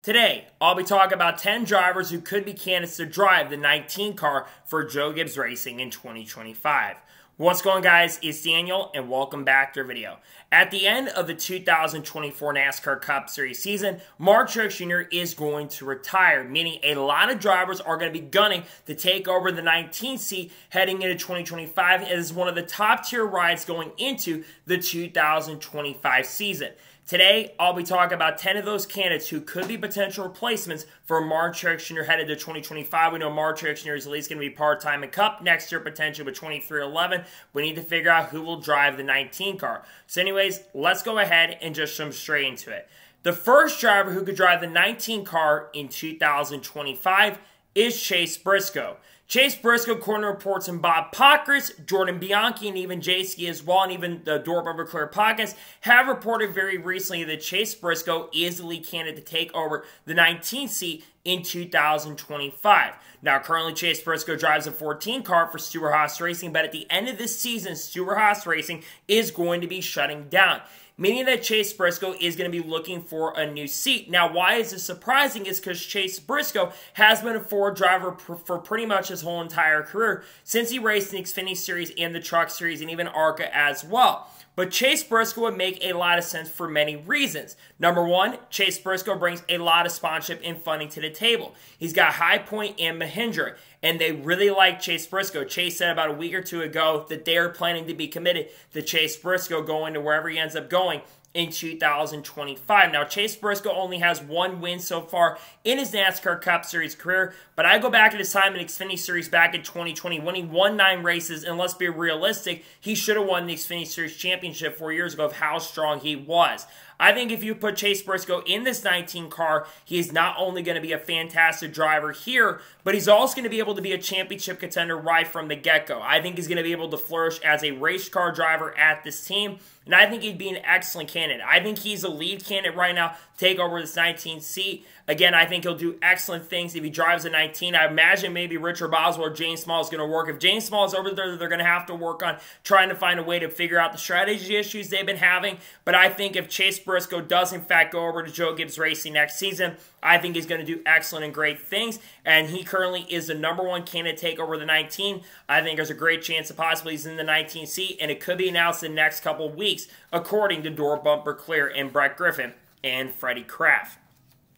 Today, I'll be talking about 10 drivers who could be candidates to drive the 19 car for Joe Gibbs Racing in 2025. What's going on, guys? It's Daniel and welcome back to our video. At the end of the 2024 NASCAR Cup Series season, Martin Truex Jr. is going to retire, meaning a lot of drivers are going to be gunning to take over the 19th seat heading into 2025 as one of the top tier rides going into the 2025 season. Today, I'll be talking about 10 of those candidates who could be potential replacements for Martin Truex Jr. headed to 2025. We know Martin Truex Jr. is at least going to be part-time in Cup next year, potentially with 23-11. We need to figure out who will drive the 19 car. So anyways, let's go ahead and just jump straight into it. The first driver who could drive the 19 car in 2025 is Chase Briscoe. Chase Briscoe, according to reports from Bob Pockrass, Jordan Bianchi, and even J-Ski as well, and even the Door Bumper Clear podcast, have reported very recently that Chase Briscoe is the lead candidate to take over the 19th seat in 2025. Now, currently, Chase Briscoe drives a 14 car for Stewart-Haas Racing, but at the end of this season, Stewart-Haas Racing is going to be shutting down, meaning that Chase Briscoe is going to be looking for a new seat. Now, why is this surprising? Is because Chase Briscoe has been a Ford driver for pretty much his whole entire career, since he raced in the Xfinity Series and the Truck Series and even ARCA as well. But Chase Briscoe would make a lot of sense for many reasons. Number one, Chase Briscoe brings a lot of sponsorship and funding to the table. He's got High Point and Mahindra, and they really like Chase Briscoe. Chase said about a week or two ago that they are planning to be committed to Chase Briscoe going to wherever he ends up going in 2025. Now, Chase Briscoe only has one win so far in his NASCAR Cup Series career, but I go back to his time in Xfinity Series back in 2020 when he won 9 races, and let's be realistic, he should have won the Xfinity Series Championship 4 years ago of how strong he was. I think if you put Chase Briscoe in this 19 car, he is not only going to be a fantastic driver here, but he's also going to be able to be a championship contender right from the get-go. I think he's going to be able to flourish as a race car driver at this team, and I think he'd be an excellent candidate. I think he's a lead candidate right now to take over this 19th seat. Again, I think he'll do excellent things if he drives a 19. I imagine maybe Richard Boswell or James Small is going to work. If James Small is over there, they're going to have to work on trying to find a way to figure out the strategy issues they've been having. But I think if Chase Briscoe does, in fact, go over to Joe Gibbs Racing next season, I think he's going to do excellent and great things. And he currently is the #1 candidate to take over the 19. I think there's a great chance that possibly he's in the 19th seat, and it could be announced in the next couple of weeks, according to Door Bumper Clear and Brett Griffin and Freddie Kraft.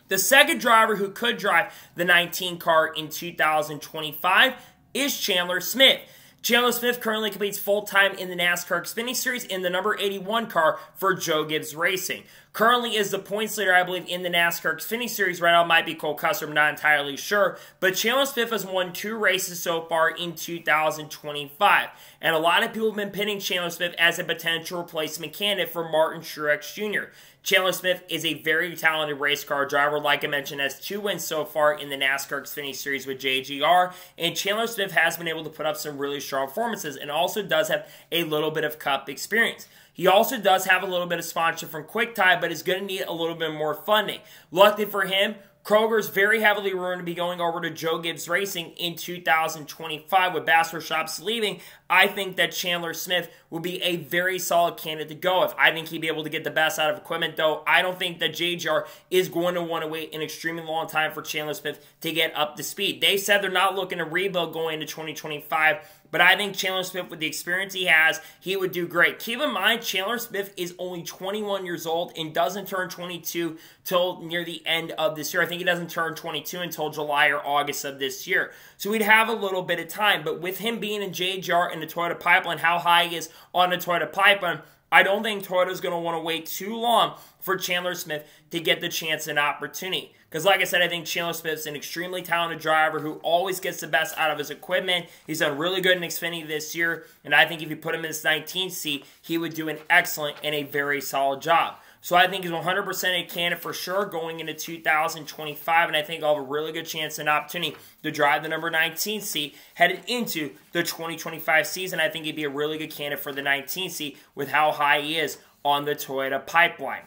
The second driver who could drive the 19 car in 2025 is Chandler Smith. Chandler Smith currently competes full-time in the NASCAR Xfinity Series in the number 81 car for Joe Gibbs Racing. Currently is the points leader, I believe, in the NASCAR Xfinity Series right now. It might be Cole Custer, I'm not entirely sure. But Chandler Smith has won 2 races so far in 2025. And a lot of people have been pinning Chandler Smith as a potential replacement candidate for Martin Truex Jr. Chandler Smith is a very talented race car driver. Like I mentioned, has 2 wins so far in the NASCAR Xfinity Series with JGR. And Chandler Smith has been able to put up some really strong performances and also does have a little bit of Cup experience. He also does have a little bit of sponsorship from QuickTime, but is going to need a little bit more funding. Luckily for him, Kroger's very heavily rumored to be going over to Joe Gibbs Racing in 2025 with Bassler Shops leaving. I think that Chandler Smith will be a very solid candidate to go with. I think he'd be able to get the best out of equipment, though. I don't think that JGR is going to want to wait an extremely long time for Chandler Smith to get up to speed. They said they're not looking to rebuild going into 2025, but I think Chandler Smith, with the experience he has, he would do great. Keep in mind, Chandler Smith is only 21 years old and doesn't turn 22 till near the end of this year. I think he doesn't turn 22 until July or August of this year. So we'd have a little bit of time, but with him being in JGR and the Toyota pipeline, how high he is on the Toyota pipeline, I don't think Toyota's going to want to wait too long for Chandler Smith to get the chance and opportunity. Because like I said, I think Chandler Smith's an extremely talented driver who always gets the best out of his equipment. He's done really good in Xfinity this year, and I think if you put him in this 19th seat, he would do an excellent and a very solid job. So I think he's 100% a candidate for sure going into 2025, and I think I'll have a really good chance and opportunity to drive the number 19 seat headed into the 2025 season. I think he'd be a really good candidate for the 19 seat with how high he is on the Toyota pipeline.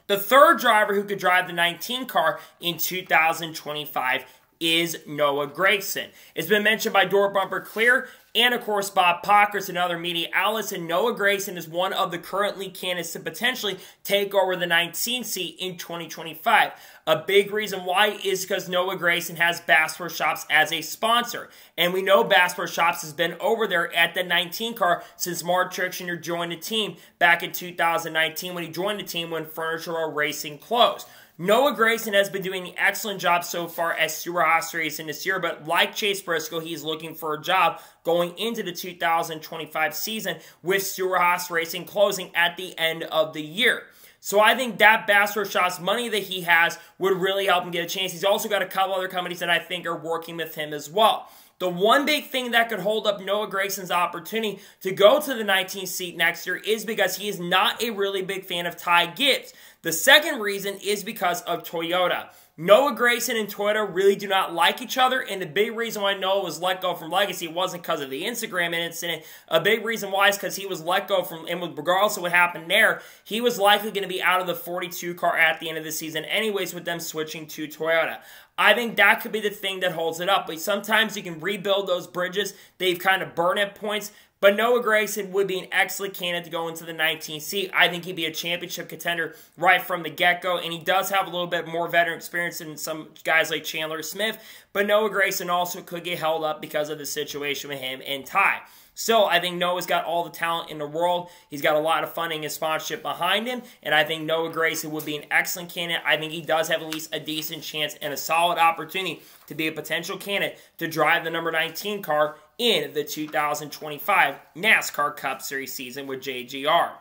The third driver who could drive the 19 car in 2025 is Noah Gragson. It's been mentioned by Door Bumper Clear and, of course, Bob Pockers and other media outlets, and Noah Gragson is one of the currently candidates to potentially take over the 19 seat in 2025. A big reason why is because Noah Gragson has Bass Pro Shops as a sponsor, and we know Bass Pro Shops has been over there at the 19 car since Mark Truex Jr. joined the team back in 2019 when he joined the team when Furniture Row Racing closed. Noah Gragson has been doing an excellent job so far at Stewart-Haas Racing this year, but like Chase Briscoe, he's looking for a job going into the 2025 season with Stewart-Haas Racing closing at the end of the year. So I think that Bass Pro Shops money that he has would really help him get a chance. He's also got a couple other companies that I think are working with him as well. The one big thing that could hold up Noah Gragson's opportunity to go to the 19th seat next year is because he is not a really big fan of Ty Gibbs. The second reason is because of Toyota. Noah Gragson and Toyota really do not like each other, and the big reason why Noah was let go from Legacy wasn't because of the Instagram incident. A big reason why is because he was let go from, and regardless of what happened there, he was likely going to be out of the 42 car at the end of the season anyways with them switching to Toyota. I think that could be the thing that holds it up, but sometimes you can rebuild those bridges. They've kind of burned at points. But Noah Gragson would be an excellent candidate to go into the 19th seat. I think he'd be a championship contender right from the get-go, and he does have a little bit more veteran experience than some guys like Chandler Smith, but Noah Gragson also could get held up because of the situation with him and Ty. Still, I think Noah's got all the talent in the world. He's got a lot of funding and sponsorship behind him, and I think Noah Gragson would be an excellent candidate. I think he does have at least a decent chance and a solid opportunity to be a potential candidate to drive the number 19 car in the 2025 NASCAR Cup Series season with JGR.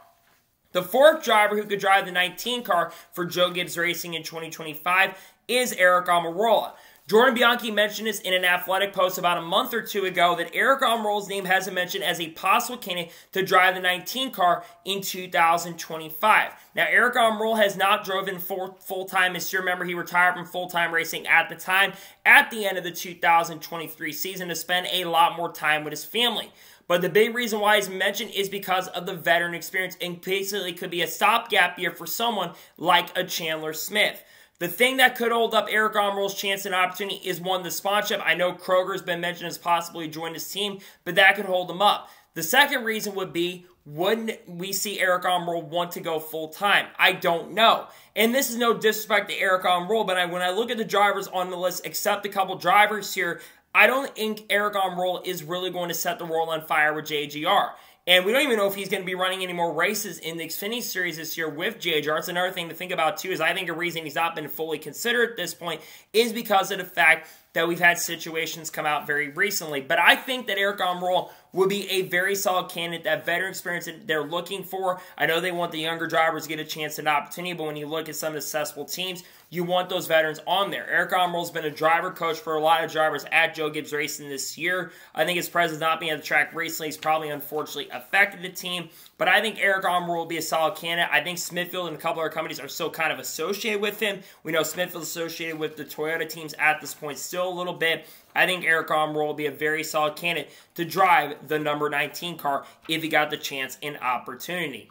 The fourth driver who could drive the 19 car for Joe Gibbs Racing in 2025 is Aric Almirola. Jordan Bianchi mentioned this in an Athletic post about a month or two ago that Aric Almirola's name has been mentioned as a possible candidate to drive the 19 car in 2025. Now, Aric Almirola has not driven full-time this year. Remember, he retired from full-time racing at the time at the end of the 2023 season to spend a lot more time with his family. But the big reason why he's mentioned is because of the veteran experience and basically could be a stopgap year for someone like a Chandler Smith. The thing that could hold up Aric Almirola's chance and opportunity is, one, the sponsorship. I know Kroger's been mentioned as possibly joining his team, but that could hold him up. The second reason would be, wouldn't we see Aric Almirola want to go full-time? I don't know. And this is no disrespect to Aric Almirola, but when I look at the drivers on the list, except a couple drivers here, I don't think Aric Almirola is really going to set the world on fire with JGR. And we don't even know if he's going to be running any more races in the Xfinity Series this year with JGR. It's another thing to think about, too, is I think a reason he's not been fully considered at this point is because of the fact that we've had situations come out very recently. But I think that Aric Almirola would be a very solid candidate, that veteran experience that they're looking for. I know they want the younger drivers to get a chance and opportunity, but when you look at some of the successful teams, you want those veterans on there. Aric Almirola's been a driver coach for a lot of drivers at Joe Gibbs Racing this year. I think his presence not being at the track recently has probably unfortunately affected the team. But I think Aric Almirola will be a solid candidate. I think Smithfield and a couple other companies are still kind of associated with him. We know Smithfield's associated with the Toyota teams at this point still a little bit. I think Aric Almirola will be a very solid candidate to drive the number 19 car if he got the chance and opportunity.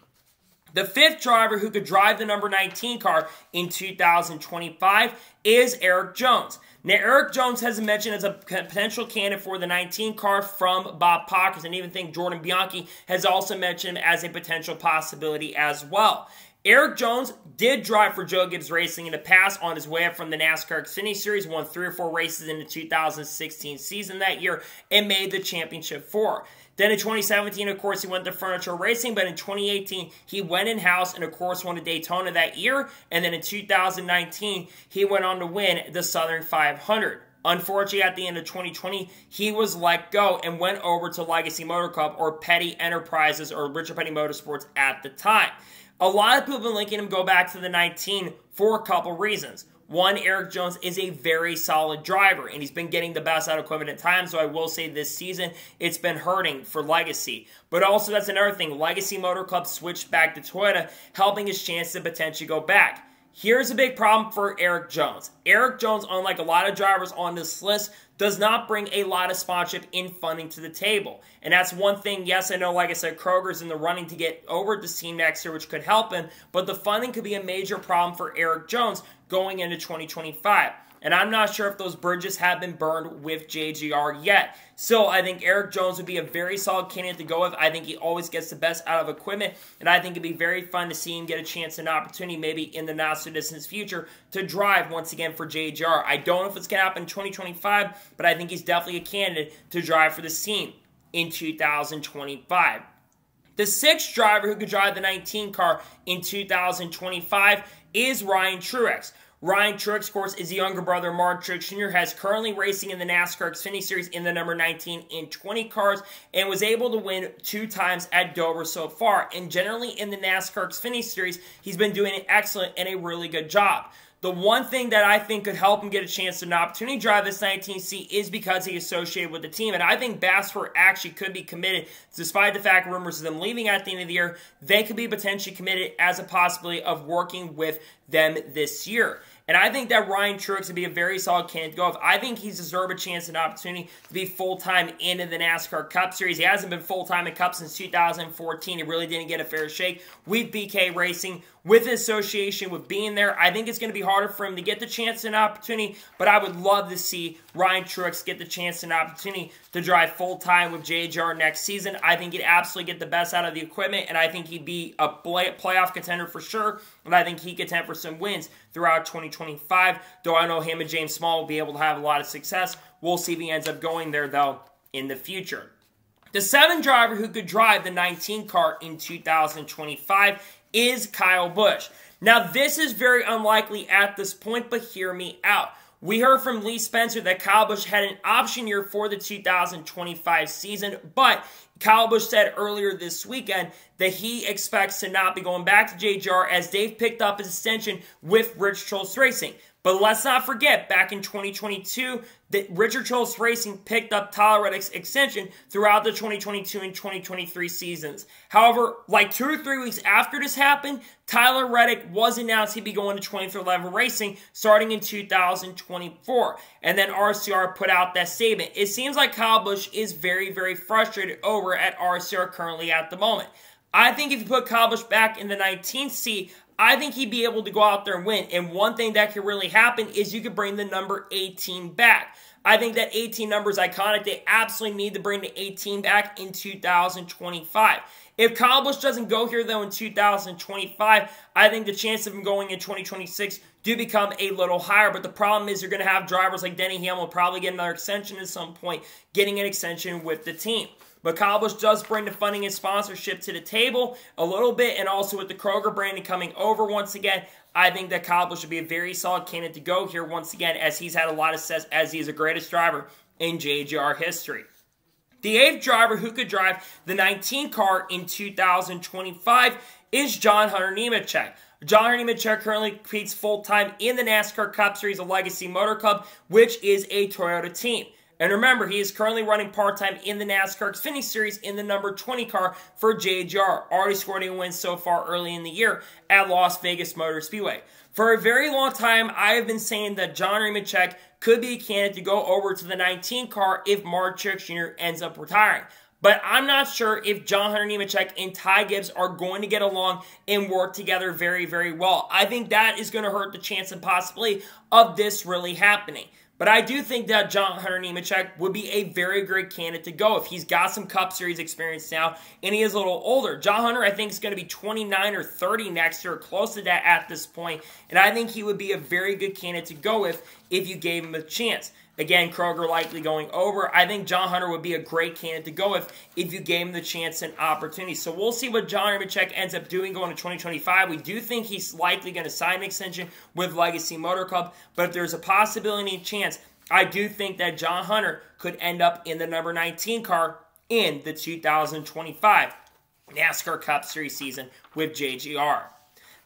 The fifth driver who could drive the number 19 car in 2025 is Erik Jones. Now, Erik Jones has been mentioned as a potential candidate for the 19 car from Bob Pockers, and even think Jordan Bianchi has also mentioned him as a potential possibility as well. Erik Jones did drive for Joe Gibbs Racing in the past on his way up from the NASCAR Xfinity Series, won 3 or 4 races in the 2016 season that year, and made the championship 4. Then in 2017, of course, he went to Furniture Racing, but in 2018, he went in-house and, of course, won a Daytona that year. And then in 2019, he went on to win the Southern 500. Unfortunately, at the end of 2020, he was let go and went over to Legacy Motor Club, or Petty Enterprises, or Richard Petty Motorsports at the time. A lot of people have been linking him go back to the 19 for a couple reasons. One, Erik Jones is a very solid driver, and he's been getting the best out of equipment at times, so I will say this season it's been hurting for Legacy. But also, that's another thing, Legacy Motor Club switched back to Toyota, helping his chance to potentially go back. Here's a big problem for Erik Jones. Erik Jones, unlike a lot of drivers on this list, does not bring a lot of sponsorship in funding to the table. And that's one thing, yes, I know, like I said, Kroger's in the running to get over this team next year, which could help him, but the funding could be a major problem for Erik Jones going into 2025. And I'm not sure if those bridges have been burned with JGR yet. So I think Erik Jones would be a very solid candidate to go with. I think he always gets the best out of equipment. And I think it'd be very fun to see him get a chance and opportunity maybe in the not-so-distant future to drive once again for JGR. I don't know if it's going to happen in 2025, but I think he's definitely a candidate to drive for this team in 2025. The sixth driver who could drive the 19 car in 2025 is Ryan Truex. Ryan Truex, of course, is the younger brother of Martin Truex Jr., has currently racing in the NASCAR Xfinity Series in the number 19 in 20 cars, and was able to win 2 times at Dover so far. And generally in the NASCAR Xfinity Series, he's been doing an excellent and a really good job. The one thing that I think could help him get a chance to an opportunity to drive this 19C is because he's associated with the team. And I think Bassford actually could be committed, despite the fact rumors of them leaving at the end of the year. They could be potentially committed as a possibility of working with them this year. And I think that Ryan Truex would be a very solid candidate to go with. I think he's deserved a chance and opportunity to be full-time into the NASCAR Cup Series. He hasn't been full-time in Cup since 2014. He really didn't get a fair shake with BK Racing. With his association with being there, I think it's going to be harder for him to get the chance and opportunity, but I would love to see Ryan Truex get the chance and opportunity to drive full-time with JGR next season. I think he'd absolutely get the best out of the equipment, and I think he'd be a playoff contender for sure, and I think he could contend for some wins throughout 2025, though I know him and James Small will be able to have a lot of success. We'll see if he ends up going there, though, in the future. The 7th driver who could drive the 19 car in 2025 is Kyle Busch. Now, this is very unlikely at this point, but hear me out. We heard from Lee Spencer that Kyle Busch had an option year for the 2025 season, but Kyle Busch said earlier this weekend that he expects to not be going back to JGR as they've picked up his extension with Rich Choles Racing. But let's not forget, back in 2022, that Richard Choles Racing picked up Tyler Reddick's extension throughout the 2022 and 2023 seasons. However, like 2 or 3 weeks after this happened, Tyler Reddick was announced he'd be going to 24/11 Racing starting in 2024. And then RCR put out that statement. It seems like Kyle Busch is very, very frustrated over at RCR currently at the moment. I think if you put Kyle Busch back in the 19th seat, I think he'd be able to go out there and win. And one thing that could really happen is you could bring the number 18 back. I think that 18 number is iconic. They absolutely need to bring the 18 back in 2025. If Kyle Busch doesn't go here, though, in 2025, I think the chance of him going in 2026 do become a little higher. But the problem is you're going to have drivers like Denny Hamlin probably get another extension at some point, getting an extension with the team. But Kyle Busch does bring the funding and sponsorship to the table a little bit, and also with the Kroger branding coming over once again, I think that Kyle Busch should be a very solid candidate to go here once again, as he's had a lot of success, as he is the greatest driver in JGR history. The 8th driver who could drive the 19 car in 2025 is John Hunter Nemechek. John Hunter Nemechek currently competes full-time in the NASCAR Cup Series of Legacy Motor Club, which is a Toyota team. And remember, he is currently running part-time in the NASCAR Xfinity Series in the number 20 car for JGR. Already scored a win so far early in the year at Las Vegas Motor Speedway. For a very long time, I have been saying that John Nemechek could be a candidate to go over to the 19 car if Martin Truex Jr. ends up retiring. But I'm not sure if John Hunter Nemechek and Ty Gibbs are going to get along and work together very, very well. I think that is going to hurt the chance and possibility of this really happening. But I do think that John Hunter Nemechek would be a very great candidate to go if he's got some Cup Series experience now and he is a little older. John Hunter, I think, is going to be 29 or 30 next year, close to that at this point. And I think he would be a very good candidate to go with if you gave him a chance. Again, Kroger likely going over. I think John Hunter would be a great candidate to go with if you gave him the chance and opportunity. So we'll see what John Nemechek ends up doing going to 2025. We do think he's likely going to sign an extension with Legacy Motor Club. But if there's a possibility and chance, I do think that John Hunter could end up in the number 19 car in the 2025 NASCAR Cup Series season with JGR.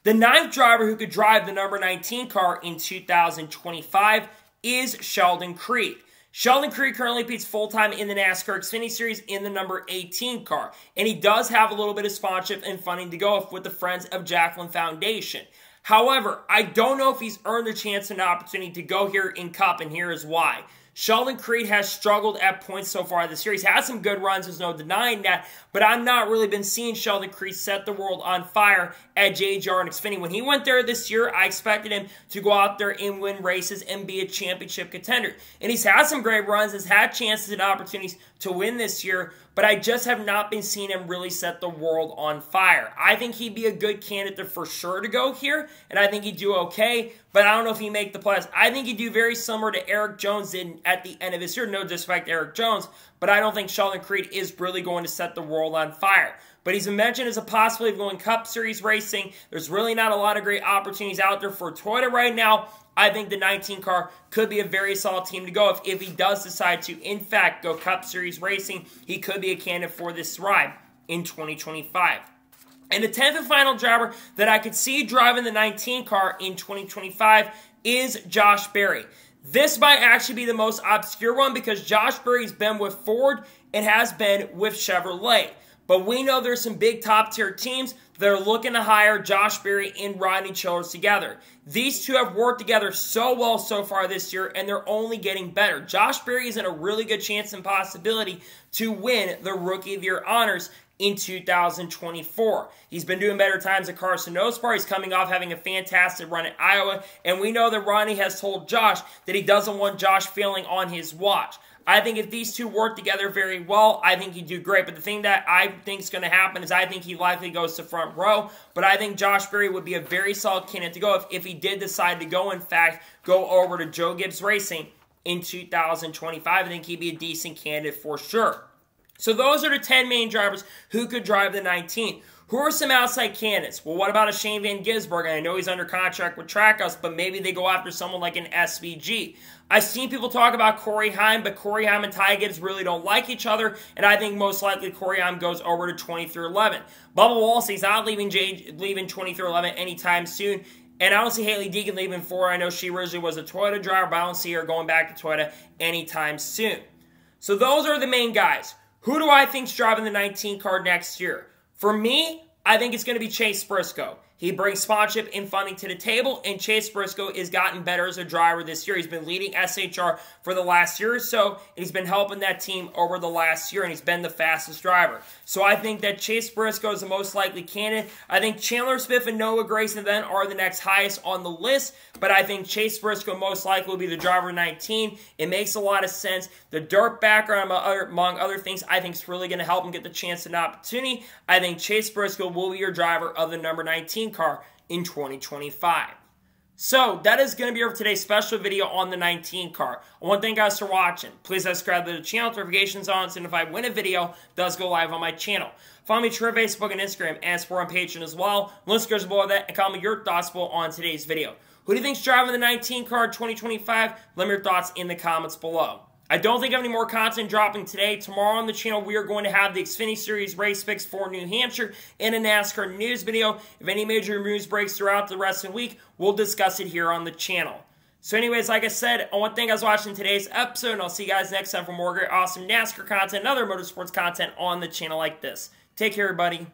The 9th driver who could drive the number 19 car in 2025 is Sheldon Creed. Sheldon Creed currently competes full-time in the NASCAR Xfinity Series in the number 18 car. And he does have a little bit of sponsorship and funding to go with the Friends of Jacqueline Foundation. However, I don't know if he's earned the chance and opportunity to go here in Cup, and here is why. Sheldon Creed has struggled at points so far this year. He's had some good runs, there's no denying that, but I've not really been seeing Sheldon Creed set the world on fire at JGR and Xfinity. When he went there this year, I expected him to go out there and win races and be a championship contender. And he's had some great runs, has had chances and opportunities to win this year, but I just have not been seeing him really set the world on fire. I think he'd be a good candidate for sure to go here, and I think he'd do okay, but I don't know if he'd make the playoffs. I think he'd do very similar to Eric Jones did at the end of this year. No disrespect to Eric Jones, but I don't think Sheldon Creed is really going to set the world on fire. But he's been mentioned as a possibility of going Cup Series racing. There's really not a lot of great opportunities out there for Toyota right now. I think the 19 car could be a very solid team to go. If he does decide to, in fact, go Cup Series racing, he could be a candidate for this ride in 2025. And the 10th and final driver that I could see driving the 19 car in 2025 is Josh Berry. This might actually be the most obscure one because Josh Berry's been with Ford and has been with Chevrolet. But we know there's some big top-tier teams that are looking to hire Josh Berry and Rodney Childers together. These two have worked together so well so far this year, and they're only getting better. Josh Berry is in a really good chance and possibility to win the Rookie of the Year honors in 2024. He's been doing better times at Carson Nospar. He's coming off having a fantastic run at Iowa, and we know that Rodney has told Josh that he doesn't want Josh failing on his watch. I think if these two work together very well, I think he'd do great. But the thing that I think is going to happen is I think he likely goes to front row. But I think Josh Berry would be a very solid candidate to go if he did decide to go, in fact, go over to Joe Gibbs Racing in 2025. I think he'd be a decent candidate for sure. So those are the 10 main drivers who could drive the 19. Who are some outside candidates? Well, what about a Shane Van Gisbergen? I know he's under contract with Trackhouse, but maybe they go after someone like an SVG. I've seen people talk about Corey Heim, but Corey Heim and Ty Gibbs really don't like each other, and I think most likely Corey Heim goes over to 2311. Bubba Wallace's not leaving 2311 anytime soon, and I don't see Haley Deegan leaving Ford. I know she originally was a Toyota driver, but I don't see her going back to Toyota anytime soon. So those are the main guys. Who do I think's driving the 19 car next year? For me, I think it's going to be Chase Briscoe. He brings sponsorship and funding to the table, and Chase Briscoe has gotten better as a driver this year. He's been leading SHR for the last year or so, and he's been helping that team over the last year, and he's been the fastest driver. So I think that Chase Briscoe is the most likely candidate. I think Chandler Smith and Noah Gragson then are the next highest on the list, but I think Chase Briscoe most likely will be the driver 19. It makes a lot of sense. The dirt background, among other things, I think is really going to help him get the chance and opportunity. I think Chase Briscoe will be your driver of the number 19 car in 2025. So, that is going to be our today's special video on the 19 car. I want to thank you guys for watching. Please subscribe to the channel, notifications on, so if I win a video, it does go live on my channel. Follow me Twitter, Facebook, and Instagram, and support on Patreon as well. Links goes below that, and comment your thoughts below on today's video. Who do you think's driving the 19 car in 2025? Let me know your thoughts in the comments below. I don't think I have any more content dropping today. Tomorrow on the channel, we are going to have the Xfinity Series race picks for New Hampshire and a NASCAR news video. If any major news breaks throughout the rest of the week, we'll discuss it here on the channel. So anyways, like I said, I want to thank you guys for watching today's episode, and I'll see you guys next time for more great, awesome NASCAR content and other motorsports content on the channel like this. Take care, everybody.